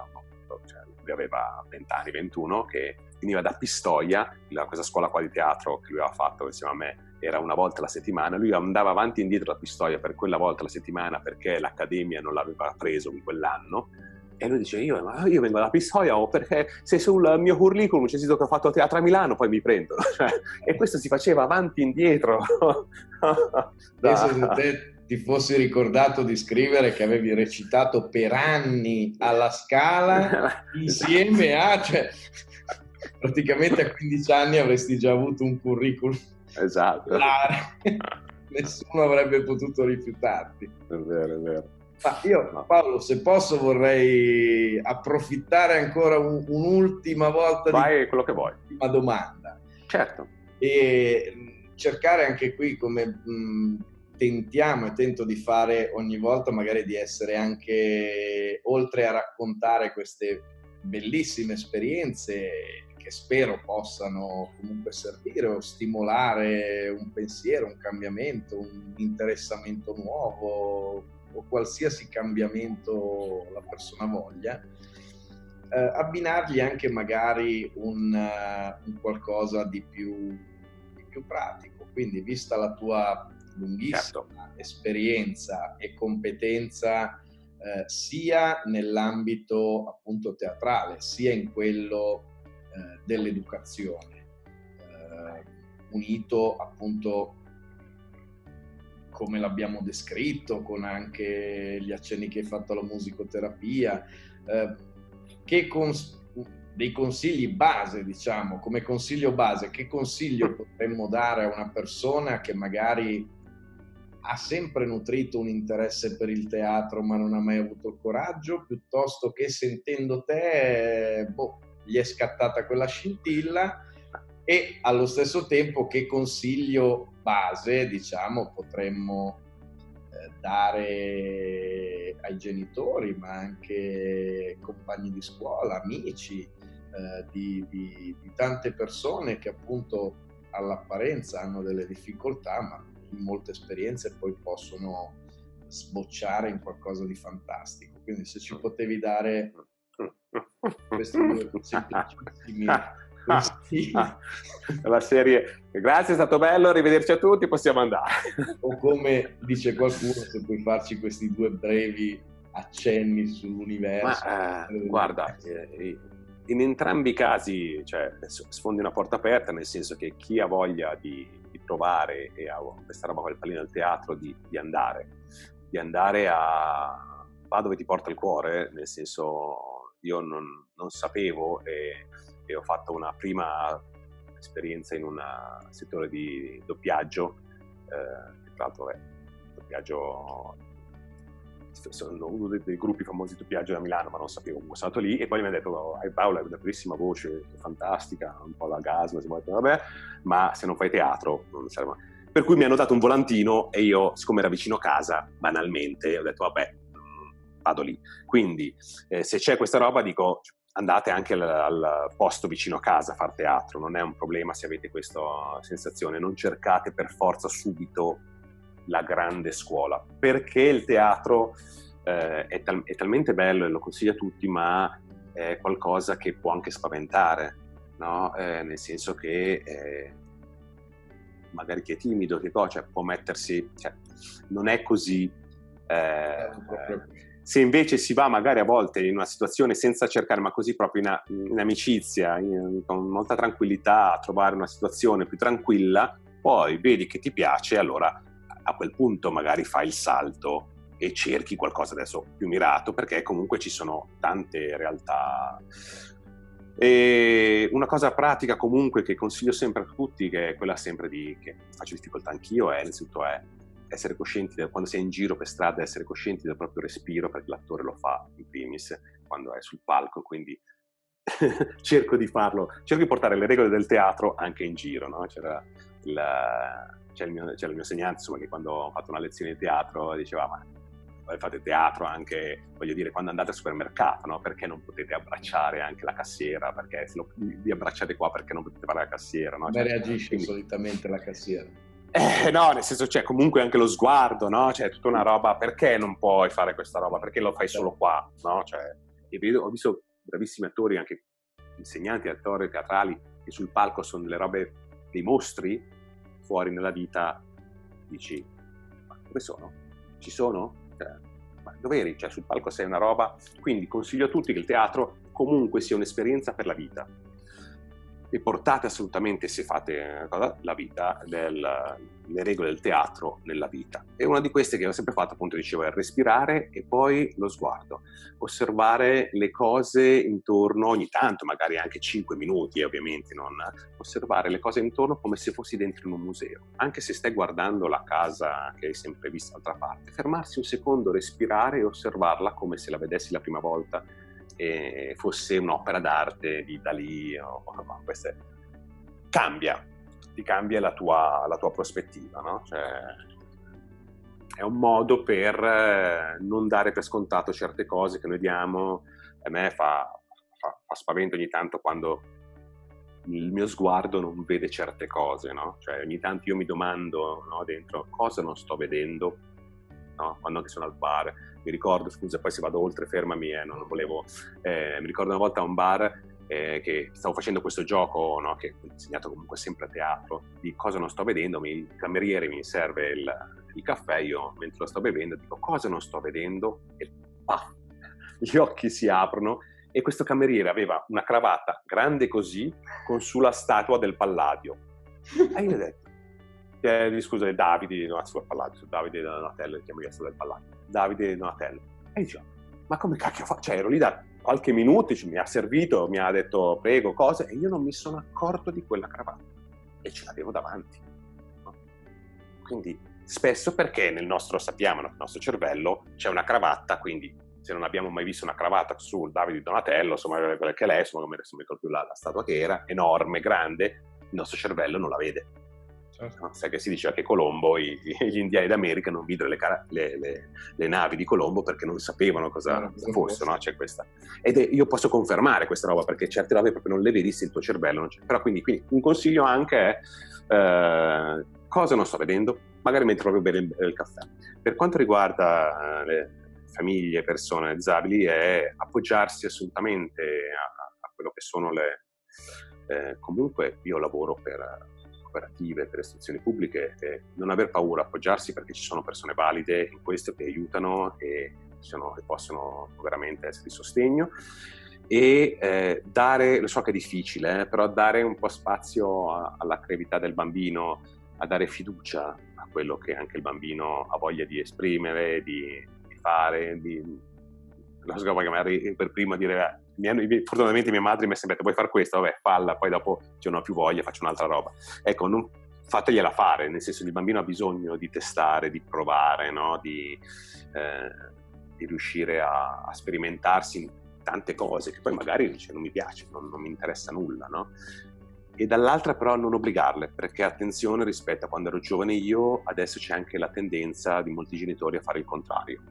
lui aveva 20 anni, 21, che veniva da Pistoia, questa scuola qua di teatro che lui aveva fatto insieme a me, era una volta alla settimana. Lui andava avanti e indietro da Pistoia per quella volta alla settimana perché l'accademia non l'aveva preso in quell'anno. E lui dice, io vengo da Pistoia perché se sul mio curriculum c'è scritto che ho fatto teatro a Milano, poi mi prendono. E questo si faceva avanti e indietro. Adesso se te ti fossi ricordato di scrivere che avevi recitato per anni alla Scala insieme a... Cioè, praticamente a 15 anni avresti già avuto un curriculum. Esatto. Nessuno avrebbe potuto rifiutarti. È vero. Ma io, Paolo, se posso, vorrei approfittare ancora un'ultima volta. Vai, quello che vuoi. Una domanda. Certo. E cercare anche qui, come tentiamo e tento di fare ogni volta, magari di essere anche, oltre a raccontare queste bellissime esperienze che spero possano comunque servire o stimolare un pensiero, un cambiamento, un interessamento nuovo, o qualsiasi cambiamento la persona voglia, abbinargli anche magari un qualcosa di più pratico. Quindi, vista la tua lunghissima esperienza e competenza sia nell'ambito appunto teatrale, sia in quello dell'educazione, unito appunto come l'abbiamo descritto, con anche gli accenni che hai fatto alla musicoterapia, dei consigli base, diciamo, come consiglio base, che consiglio potremmo dare a una persona che magari ha sempre nutrito un interesse per il teatro ma non ha mai avuto il coraggio, piuttosto che sentendo te, gli è scattata quella scintilla? E allo stesso tempo che consiglio base, diciamo, potremmo dare ai genitori, ma anche compagni di scuola, amici, di tante persone che appunto all'apparenza hanno delle difficoltà, ma in molte esperienze poi possono sbocciare in qualcosa di fantastico. Quindi se ci potevi dare questi due semplicissimi la serie, grazie, è stato bello, arrivederci a tutti, possiamo andare. O come dice qualcuno, se puoi farci questi due brevi accenni sull'universo. Guarda, in entrambi i casi, cioè, sfondi una porta aperta, nel senso che chi ha voglia di provare e ha questa roba con il pallino del teatro, di andare a va dove ti porta il cuore, nel senso, io non sapevo e ho fatto una prima esperienza in un settore di doppiaggio, tra l'altro doppiaggio, sono uno dei gruppi famosi di doppiaggio da Milano, ma non sapevo, sono stato lì e poi mi ha detto Paolo hai una bellissima voce, fantastica, un po' la gasma, vabbè, ma se non fai teatro non serve. Per cui mi hanno dato un volantino e io, siccome era vicino casa, banalmente, ho detto vabbè, vado lì. Quindi se c'è questa roba dico andate anche al posto vicino a casa a far teatro, non è un problema se avete questa sensazione, non cercate per forza subito la grande scuola, perché il teatro è talmente bello e lo consiglio a tutti, ma è qualcosa che può anche spaventare, no? Nel senso che magari chi è timido, cioè, può mettersi, cioè, non è così Se invece si va magari a volte in una situazione senza cercare, ma così proprio in amicizia, con molta tranquillità, a trovare una situazione più tranquilla, poi vedi che ti piace, allora a quel punto magari fai il salto e cerchi qualcosa adesso più mirato, perché comunque ci sono tante realtà. E una cosa pratica comunque che consiglio sempre a tutti, che è quella sempre che faccio difficoltà anch'io, è innanzitutto essere coscienti quando sei in giro per strada, essere coscienti del proprio respiro, perché l'attore lo fa in primis quando è sul palco, quindi cerco di portare le regole del teatro anche in giro, no? C'era il mio insegnante, insomma, che quando ho fatto una lezione di teatro diceva: ma voi fate teatro anche, voglio dire, quando andate al supermercato, no? Perché non potete abbracciare anche la cassiera? Perché se vi abbracciate qua, perché non potete fare la cassiera? No? Come reagisce solitamente la cassiera? No, nel senso, c'è comunque anche lo sguardo, no? C'è tutta una roba, perché non puoi fare questa roba? Perché lo fai solo qua, no? Cioè, ho visto bravissimi attori, anche insegnanti, attori teatrali, che sul palco sono delle robe, dei mostri, fuori nella vita dici: ma dove sono? Ci sono? Ma dove eri? Cioè, sul palco sei una roba. Quindi consiglio a tutti che il teatro comunque sia un'esperienza per la vita, e portate assolutamente, se fate la vita, le regole del teatro nella vita. E una di queste che ho sempre fatto, appunto, dicevo, è respirare e poi lo sguardo, osservare le cose intorno, ogni tanto, magari anche 5 minuti, ovviamente, non osservare le cose intorno come se fossi dentro in un museo. Anche se stai guardando la casa che hai sempre vista d'altra parte, fermarsi un secondo, respirare e osservarla come se la vedessi la prima volta e fosse un'opera d'arte di Dalì ti cambia la tua prospettiva, no? Cioè, è un modo per non dare per scontato certe cose che noi diamo. A me fa spavento ogni tanto quando il mio sguardo non vede certe cose, no? Cioè, ogni tanto io mi domando, no, dentro, cosa non sto vedendo, no? Quando anche sono al bar, mi ricordo, scusa, poi se vado oltre fermami, non volevo, mi ricordo una volta a un bar che stavo facendo questo gioco, no, che ho insegnato comunque sempre a teatro, di cosa non sto vedendo, il cameriere mi serve il caffè, io mentre lo sto bevendo dico cosa non sto vedendo, e paf, gli occhi si aprono e questo cameriere aveva una cravatta grande così con sulla statua del Palladio. E io ho detto, scusa, Davide, no, sul Palladio, Davide Donatello, chiamo io del Palladio, Davide Donatello. E dicevo, ma come cacchio fa? Cioè, ero lì da qualche minuto, mi ha servito, mi ha detto prego, cose, e io non mi sono accorto di quella cravatta e ce l'avevo davanti, no? Quindi spesso, perché sappiamo, nel nostro cervello c'è una cravatta, quindi se non abbiamo mai visto una cravatta sul Davide Donatello, insomma, quella che lei, insomma, come adesso mi ricordo più la statua che era, enorme, grande, il nostro cervello non la vede. No? Sai che si diceva che Colombo, gli indiani d'America non videro le navi di Colombo perché non sapevano cosa fosse, no? C'è questa. Io posso confermare questa roba, perché certe robe proprio non le vedi se il tuo cervello non c'è. Però quindi un consiglio anche è cosa non sto vedendo, magari mentre proprio bere il caffè. Per quanto riguarda le famiglie, persone disabili, è appoggiarsi assolutamente a quello che sono comunque io lavoro per cooperative, per istituzioni pubbliche, non aver paura, appoggiarsi, perché ci sono persone valide in questo che aiutano e possono veramente essere di sostegno, e dare, lo so che è difficile, però dare un po' spazio alla creatività del bambino, a dare fiducia a quello che anche il bambino ha voglia di esprimere, di fare, lo so, magari per prima dire fortunatamente mia madre mi ha sempre detto vuoi fare questo? Vabbè, falla, poi dopo se non ho più voglia faccio un'altra roba. Ecco, non fategliela fare, nel senso, il bambino ha bisogno di testare, di provare, no? Di riuscire a sperimentarsi in tante cose che poi magari dice non mi piace, non mi interessa nulla, no? E dall'altra però non obbligarle, perché attenzione, rispetto a quando ero giovane io, adesso c'è anche la tendenza di molti genitori a fare il contrario.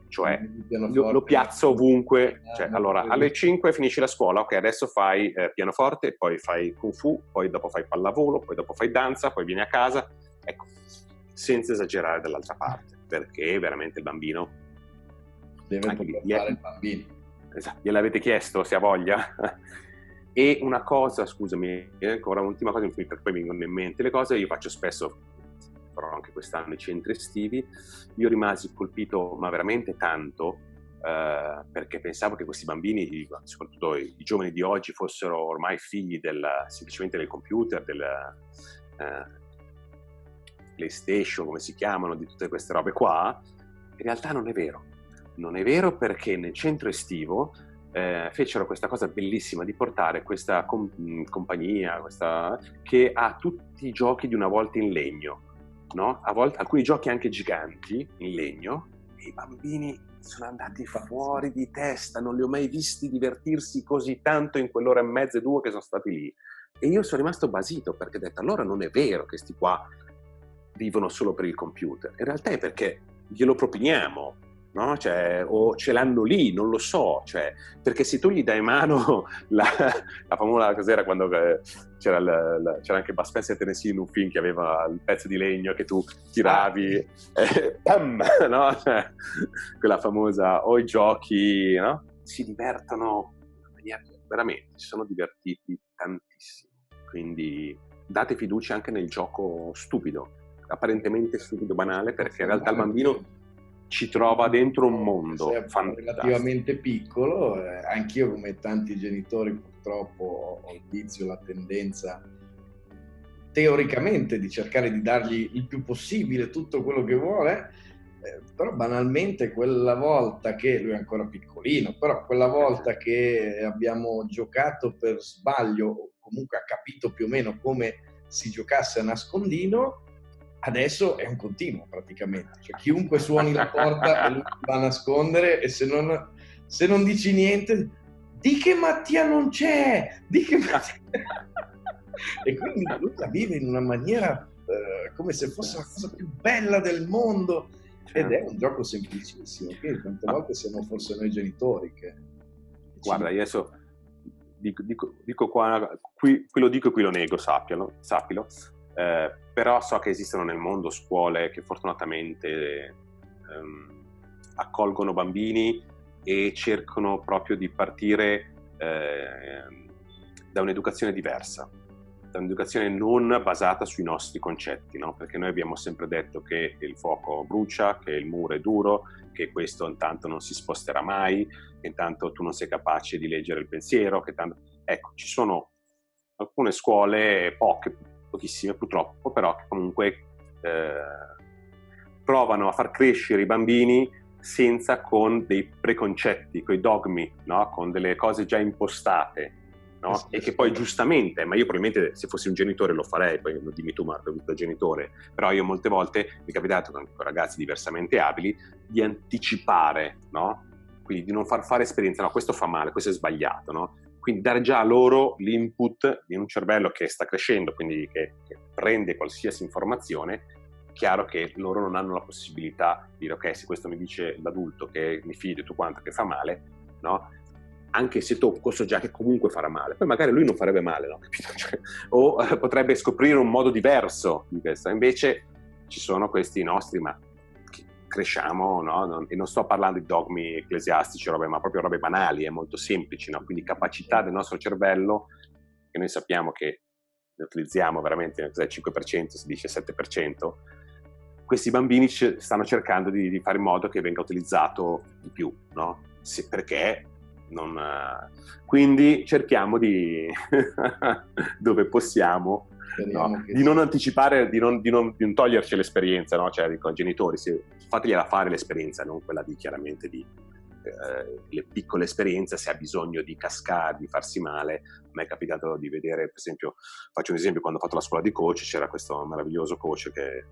Cioè, lo piazzo ovunque, cioè, allora, alle 5 finisci la scuola, ok, adesso fai pianoforte, poi fai kung fu, poi dopo fai pallavolo, poi dopo fai danza, poi vieni a casa, ecco, senza esagerare dall'altra parte, perché veramente il bambino deve poter fare il bambino. Esatto, gliel'avete chiesto se ha voglia? E una cosa, scusami, ancora un'ultima cosa, per poi mi vengono in mente le cose, io faccio spesso, però anche quest'anno, i centri estivi, io rimasi colpito, ma veramente tanto, perché pensavo che questi bambini, soprattutto i giovani di oggi, fossero ormai figli semplicemente del computer, del PlayStation, come si chiamano, di tutte queste robe qua. In realtà non è vero. Non è vero, perché nel centro estivo fecero questa cosa bellissima di portare questa compagnia che ha tutti i giochi di una volta in legno, no? A volte alcuni giochi anche giganti in legno, e i bambini sono andati fuori di testa, non li ho mai visti divertirsi così tanto in quell'ora e mezza, 2 che sono stati lì. E io sono rimasto basito, perché ho detto, allora non è vero che sti qua vivono solo per il computer. In realtà è perché glielo propiniamo, no? Cioè, o ce l'hanno lì, non lo so, cioè, perché se tu gli dai in mano la famosa, cos'era quando c'era anche Bud Spencer e Tennessee in un film che aveva il pezzo di legno che tu tiravi, pam, no? Cioè, quella famosa, o i giochi, no? Si divertono in maniera, veramente, si sono divertiti tantissimo, quindi date fiducia anche nel gioco stupido, apparentemente stupido, banale, perché in realtà il bambino ci trova dentro un mondo relativamente piccolo. Anch'io, come tanti genitori, purtroppo ho il vizio, la tendenza teoricamente di cercare di dargli il più possibile tutto quello che vuole, però banalmente quella volta che lui è ancora piccolino, però quella volta che abbiamo giocato per sbaglio, o comunque ha capito più o meno come si giocasse a nascondino, adesso è un continuo praticamente, cioè chiunque suoni la porta e lui va a nascondere, e se non dici niente, di che Mattia non c'è, di che Mattia... E quindi lui la vive in una maniera come se fosse la cosa più bella del mondo, ed è un gioco semplicissimo. Quindi tante volte siamo forse noi genitori che guarda, io adesso dico qua, qui lo dico e qui lo nego, sappilo. Però so che esistono nel mondo scuole che fortunatamente accolgono bambini e cercano proprio di partire da un'educazione diversa, da un'educazione non basata sui nostri concetti, no? Perché noi abbiamo sempre detto che il fuoco brucia, che il muro è duro, che questo intanto non si sposterà mai, che intanto tu non sei capace di leggere il pensiero, che tanto... Ecco, ci sono alcune scuole, pochissime purtroppo, però che comunque provano a far crescere i bambini senza con dei preconcetti, con i dogmi, no? Con delle cose già impostate, no? E che poi giustamente, ma io probabilmente se fossi un genitore lo farei, poi non dimmi tu Marco, da genitore, però io molte volte mi è capitato con ragazzi diversamente abili di anticipare, no? Quindi di non far fare esperienza, no, questo fa male, questo è sbagliato, no? Quindi dare già a loro l'input di un cervello che sta crescendo, quindi che prende qualsiasi informazione. Chiaro che loro non hanno la possibilità di dire, ok, se questo mi dice l'adulto che mi fido e tutto quanto, che fa male, no? Anche se so già che comunque farà male, poi magari lui non farebbe male, no? Cioè, o potrebbe scoprire un modo diverso di questo. Invece ci sono questi nostri, ma cresciamo, no? E non sto parlando di dogmi ecclesiastici, ma proprio robe banali e molto semplici, no? Quindi capacità del nostro cervello, che noi sappiamo che ne utilizziamo veramente il 5%, si dice 7%, questi bambini stanno cercando di fare in modo che venga utilizzato di più, no? Perché non... Quindi cerchiamo di, dove possiamo, no? Di non anticipare, di non toglierci l'esperienza, no? Cioè, con i genitori, fategliela fare l'esperienza, non quella di chiaramente di le piccole esperienze, se ha bisogno di cascare, di farsi male. A me è capitato di vedere, per esempio, faccio un esempio, quando ho fatto la scuola di coach c'era questo meraviglioso coach che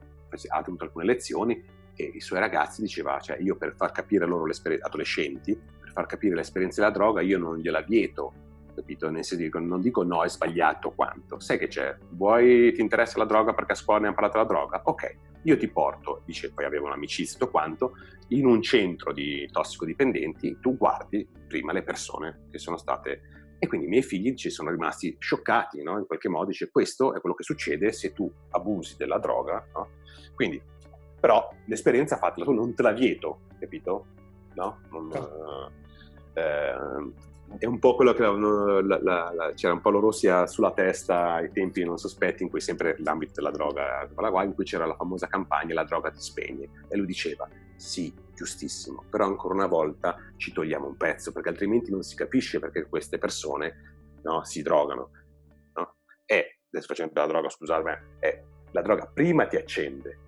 ha tenuto alcune lezioni e i suoi ragazzi diceva, cioè io per far capire loro adolescenti, per far capire l'esperienza della droga io non gliela vieto, capito? Nel senso, non dico no, è sbagliato quanto, sai che c'è, ti interessa la droga perché a scuola ne hanno parlato della droga? Ok, io ti porto, dice, poi avevo un'amicizia tutto quanto, in un centro di tossicodipendenti, tu guardi prima le persone che sono state, e quindi i miei figli ci sono rimasti scioccati, no? In qualche modo dice, questo è quello che succede se tu abusi della droga, no? Quindi, però l'esperienza fatela, tu non te la vieto, capito? No? È un po' quello che c'era un Paolo Rossi sulla testa ai tempi non sospetti, in cui sempre l'ambito della droga, in cui c'era la famosa campagna La droga ti spegne, e lui diceva, sì, giustissimo, però ancora una volta ci togliamo un pezzo, perché altrimenti non si capisce perché queste persone, no, si drogano, no? Adesso facendo la droga, scusate, la droga prima ti accende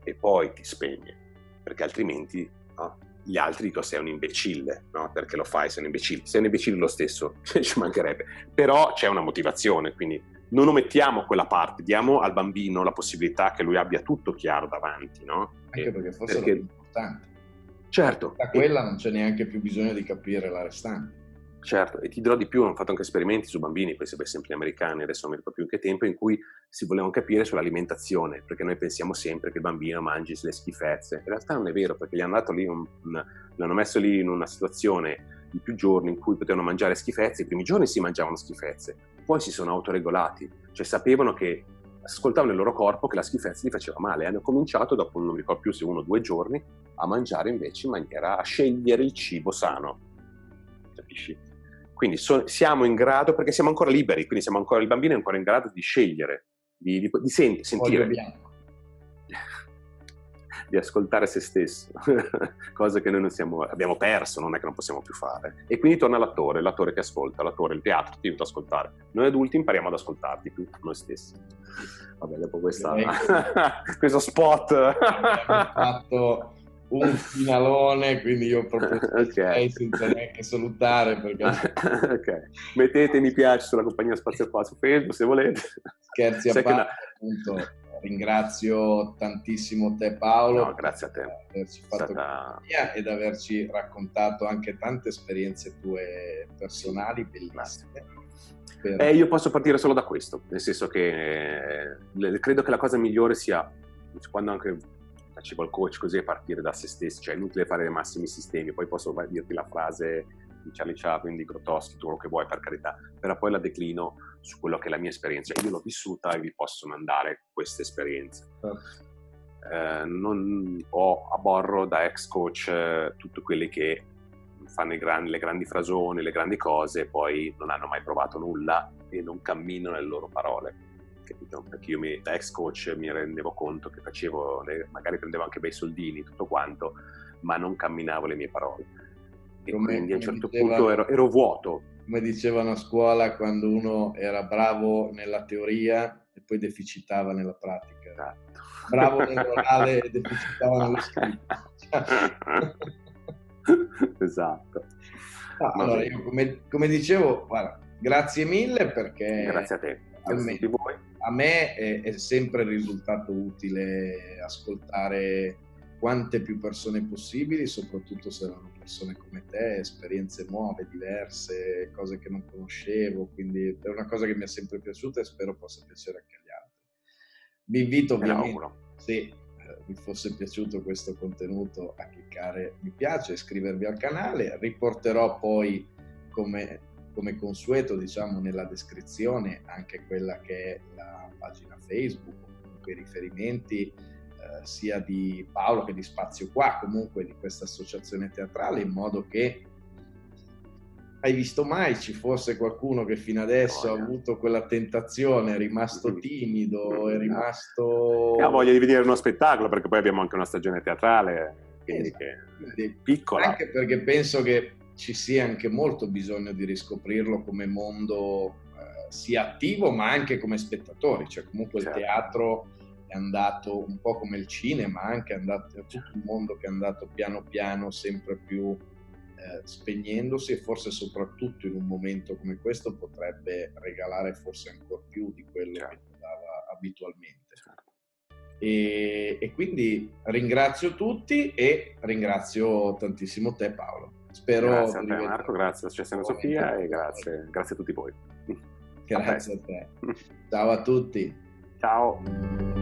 e poi ti spegne, perché altrimenti, no, gli altri dicono sei un imbecille, no? Perché lo fai, sei un imbecille lo stesso, ci mancherebbe, però c'è una motivazione, quindi non omettiamo quella parte, diamo al bambino la possibilità che lui abbia tutto chiaro davanti, no? Anche perché forse è importante. Certo. Da quella non c'è neanche più bisogno di capire la restante. Certo, e ti dirò di più, hanno fatto anche esperimenti su bambini, questi per esempio gli americani, adesso non mi ricordo più in che tempo, in cui si volevano capire sull'alimentazione, perché noi pensiamo sempre che il bambino mangi le schifezze. In realtà non è vero, perché gli hanno dato lì l'hanno messo lì in una situazione di più giorni in cui potevano mangiare schifezze. I primi giorni si mangiavano schifezze, poi si sono autoregolati, cioè sapevano che ascoltavano il loro corpo che la schifezza gli faceva male, hanno cominciato dopo non mi ricordo più se 1 o 2 giorni a mangiare invece in maniera, a scegliere il cibo sano, capisci? Quindi siamo in grado, perché siamo ancora liberi, quindi il bambino è ancora in grado di scegliere, di sentire, di ascoltare se stesso, cosa che noi abbiamo perso, non è che non possiamo più fare. E quindi torna l'attore che ascolta, il teatro ti aiuta ad ascoltare. Noi adulti impariamo ad ascoltarti più noi stessi. Vabbè, dopo questo spot. Abbiamo fatto un finalone, quindi io proprio senza neanche salutare, perché ok, mettete mi piace sulla compagnia Spazio Qua su Facebook se volete. Scherzi a parte, appunto, ringrazio tantissimo te Paolo. No, grazie a te, per averci fatto compagnia ed averci raccontato anche tante esperienze tue personali bellissime. Io posso partire solo da questo, nel senso che credo che la cosa migliore sia quando anche facevo il coach, così, è partire da se stessi, cioè è inutile fare dei massimi sistemi. Poi posso dirti la frase di Charlie Chaplin, di Grotowski, tutto quello che vuoi, per carità, però poi la declino su quello che è la mia esperienza. Io l'ho vissuta e vi posso mandare queste esperienze. Non aborro da ex coach tutti quelli che fanno le grandi frasoni, le grandi cose, e poi non hanno mai provato nulla e non camminano le loro parole. Capito? Perché io da ex coach mi rendevo conto che magari prendevo anche bei soldini, tutto quanto, ma non camminavo le mie parole. E quindi a un certo punto ero vuoto. Come dicevano a scuola, quando uno era bravo nella teoria e poi deficitava nella pratica. Esatto. Bravo nell'orale e deficitava nello scritto. Esatto. Allora, io come dicevo, guarda, grazie mille, perché grazie a te, grazie a tutti voi. A me è sempre risultato utile ascoltare quante più persone possibili, soprattutto se erano persone come te, esperienze nuove, diverse, cose che non conoscevo, quindi è una cosa che mi è sempre piaciuta e spero possa piacere anche agli altri. Vi invito ovviamente, se vi fosse piaciuto questo contenuto, a cliccare mi piace, iscrivervi al canale. Riporterò poi come consueto, diciamo, nella descrizione anche quella che è la pagina Facebook, comunque i riferimenti sia di Paolo che di Spazio Qua, comunque di questa associazione teatrale, in modo che, hai visto mai, ci fosse qualcuno che fino adesso ha avuto quella tentazione, è rimasto timido, è rimasto... Ha voglia di vedere uno spettacolo, perché poi abbiamo anche una stagione teatrale, quindi che è piccola. Anche perché penso che ci sia anche molto bisogno di riscoprirlo come mondo sia attivo, ma anche come spettatori, cioè comunque certo. Il teatro è andato un po' come il cinema, anche è andato tutto il mondo che è andato piano piano sempre più spegnendosi, e forse soprattutto in un momento come questo potrebbe regalare forse ancora più di quello che dava abitualmente. Certo. E quindi ringrazio tutti e ringrazio tantissimo te Paolo. Spero grazie a te Marco, grazie all'Associazione Sofia e grazie a tutti voi. Grazie a te. Ciao a tutti. Ciao.